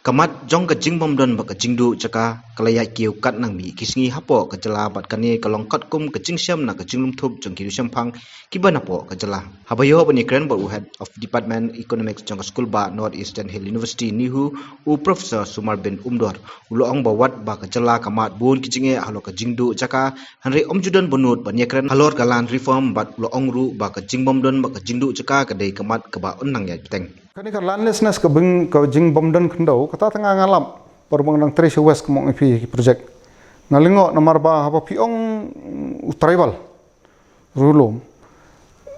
Kamat jong ka jingbom don ba ka jingdu chaka kalaya kiu kat nang mi kisngi hapo ka jala bat kani kalong kat kum ka jingsyam na ka jinglum thup jong kiru shampang kiban hapo ka jala habayo bani kren bo head of department economics jong ka school ba North Eastern Hill University nihu u professor Sumar bin Umdor ulo ong ba wat ba ka jala kamat bun kijinge halo ka jingdu chaka hanre omjudan bonut bani kren halor kalan reform bat ulo ong ru ba ka jingbom don ba ka jingdu chaka ka dei kamat ka ba onnang ya biteng Kani ka landlessness ka bing ka jing bomdan kendo kata tengah ngalam perbang nang Treasure West kemong ipi project ngalingo namar ba hapa piong tribal rulum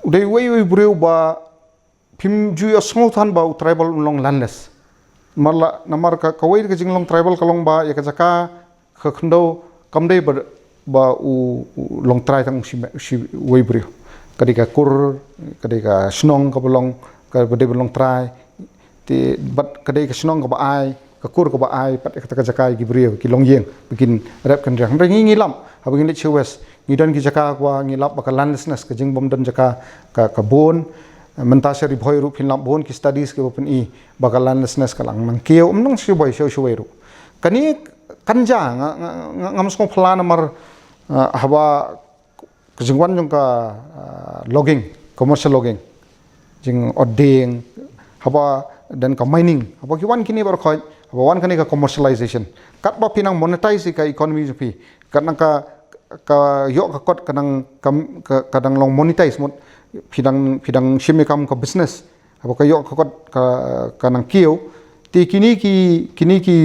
udai wei breu ba pim ju asmutan ba tribal long landless marla namar ka wei ka jing long tribal kalong ba ya ka jaka ka kendo kamdei ba u long trai tang si wei breu kadika kur kadika snong ka belong ka bade belong try ti bat kadai ka snong ka ba ai ka kur ka ba ai pat ka jakai gibriyo ki long yeng bikin rap kan rang ngi lam ha begin lit chewes ngidan ki jaka kwa ngilap ba ka landlessness ka jing bom dan jaka ka bon mentasya ri bhoi ru phin lam bon ki studies ke open i ba ka landlessness ka lang mang keu nong si boy show ru kani kanja ngam sko plan mar haba kejingwan jong ka logging commercial logging jing odeng haba dan ka mining haba ki wan kini bar khoi haba wan kani ka commercialization kat ba pinang monetize ka economy jupi kat nang ka yok ka kot kanang kadang long monetize mot pidang shimikam ka business haba ka yok ka kot kanang kieu ti kini ki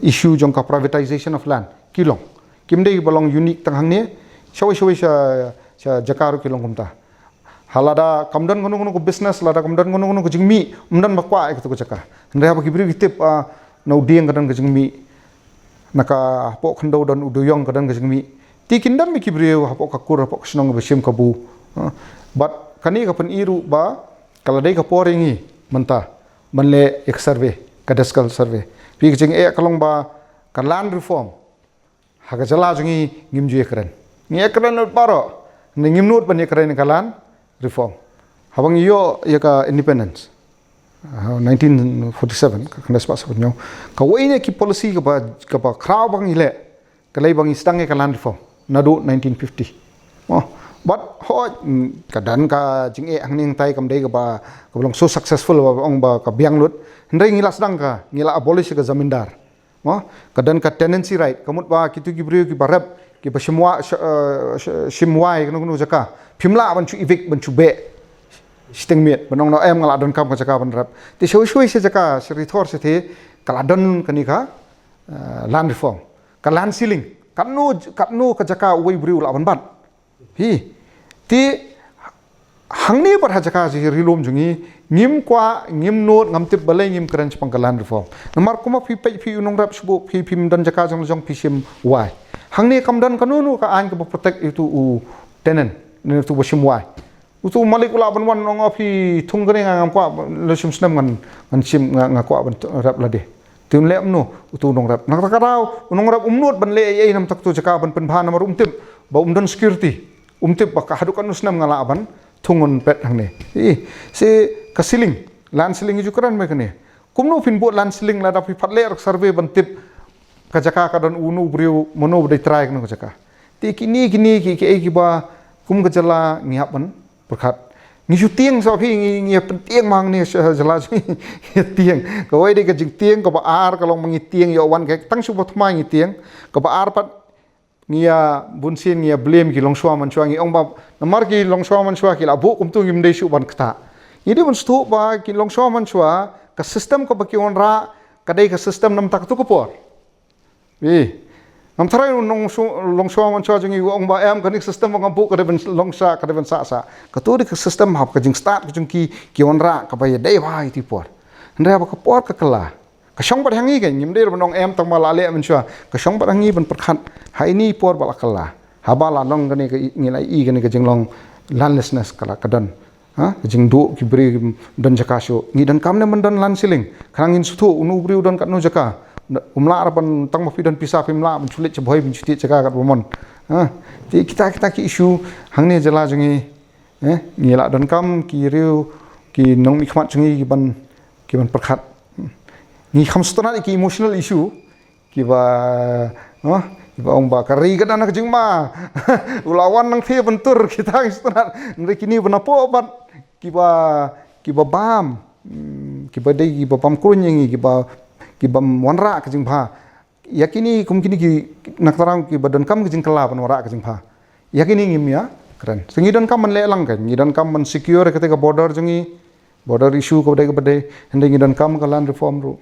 issue jong ka privatization of land kilong kimdei balong unique tang hang ne shawi sha jakaru kilong kumta halada kamdan gono ko business lada kamdan gono ko jingmi umdan bakwa ek to jaka ndre ha kibri gitip no dieng kadan jingmi naka po khando dan uduyong kadan jingmi ti kindam mi kibri ha po kakur ha po snong besim kabu but kani ka pen iru ba kala dei ka poringi menta manle ek survey kadaskal survey pi jing e kalong ba ka land reform ha ga jala jingi ngimju ekran ni ekran paro ngimnut ban ekran kalan reform habang iyo ya ka independence 1947 ka knas pas nyo ka wei ki policy ka ba kraw bang ile ka lay bang istang ka land reform nadu 1950 but ho kadan ka jing e angning tai kam dei ka ba ka belong so successful ba ong ba ka biang lut ndai ngila sedang ka ngila abolish ka zamindar kadan ka tenancy right kamut ba kitu gibriu ki barab ki ba shimwai kanu jaka pimla ban chu evict ban chu be stingmiet banong no em ngala don kam ka jaka ban rap ti shui se jaka sri thor se the kala don kani ka land reform ka land ceiling kanu ka jaka wei briu la ban ban hi ti hangni par ha jaka ji rilom jungi ngim kwa ngim not ngam tip balai ngim kran chpang ka land reform namar kuma phi unong rap subo phi phim dan jaka jong pisim wai hangni kam dan kanunu ka an ka protect itu u tenant ni tu bosim wai utu malik ula ban wan ngong api thung gane ngam kwa lesim snam ngan sim ngakwa ban rap lade tim lem no utu nong rap nak takarau nong rap umnut ban le ai nam tak tu jaka ban pen bhan namar umtip ba umdan security umtip ba ka hadukan snam ngala ban thungon pet hangne se ka ceiling land ceiling ju kran me kane kumno pin bo land ceiling la da phi phatle survey ban tip ka jaka ka dan unu briu mono dei try kan ka jaka ti kini ki ba kum ka jala ngiap ban perkhat ngi ju tieng so phi ngi tieng mang ni jala tieng ka wai de ka jing tieng ka ba ar ka long mangi tieng yo wan ka tang su bot mai ngi tieng ka ba ar pat ngia bunsin ngia blame ki long shwa man shwa ngi ong ba namar ki long shwa man shwa ki la bu kum tu ngim dei su ban kta ini bun stu ba ki long shwa man shwa ka system ka ba ki on ra ka dei ka system nam tak tu ko por nam tharai long shwa man shwa jungi ong ba em kanik system ngam bu ka de long sa ka de sa ka tu ka system hab ka jing start ka jung ki on ra ka ba ye dei wai ti por ndra ba ka por ka kala ka shong ba hangi ka ngim de nong em tang ma la le man shwa ka shong ba hangi ban perkhat hai ni por ba kala haba la long gani ka ngila i gani ka jing long landlessness kala kadan jing do ki bri dan jaka sho ngi dan kam ne man dan land ceiling khangin suthu unu bri dan kat no jaka umla arapan tang mafi dan pisah pimla menculik ceboi mencuti cakap kat bomon ti kita ki isu hangne jala jungi ngila dan kam ki riu ki nong mikmat jungi ki ban perkhat Ni kham stona iki emotional issue kiba kiba ong ba kari kan anak jing ma ulawan nang the bentur kita stona ngri kini benapo obat kiba bam kiba dei kiba pam kunyeng kiba wanra ka jing pha yakini kum kini ki nak tarang kiba dan kam jing kala pan wara ka jing pha yakini ngim ya keren singi dan kam man lelang kan ngi dan kam man secure ketika border issue ko dai hende ngi dan kam ka land reform ru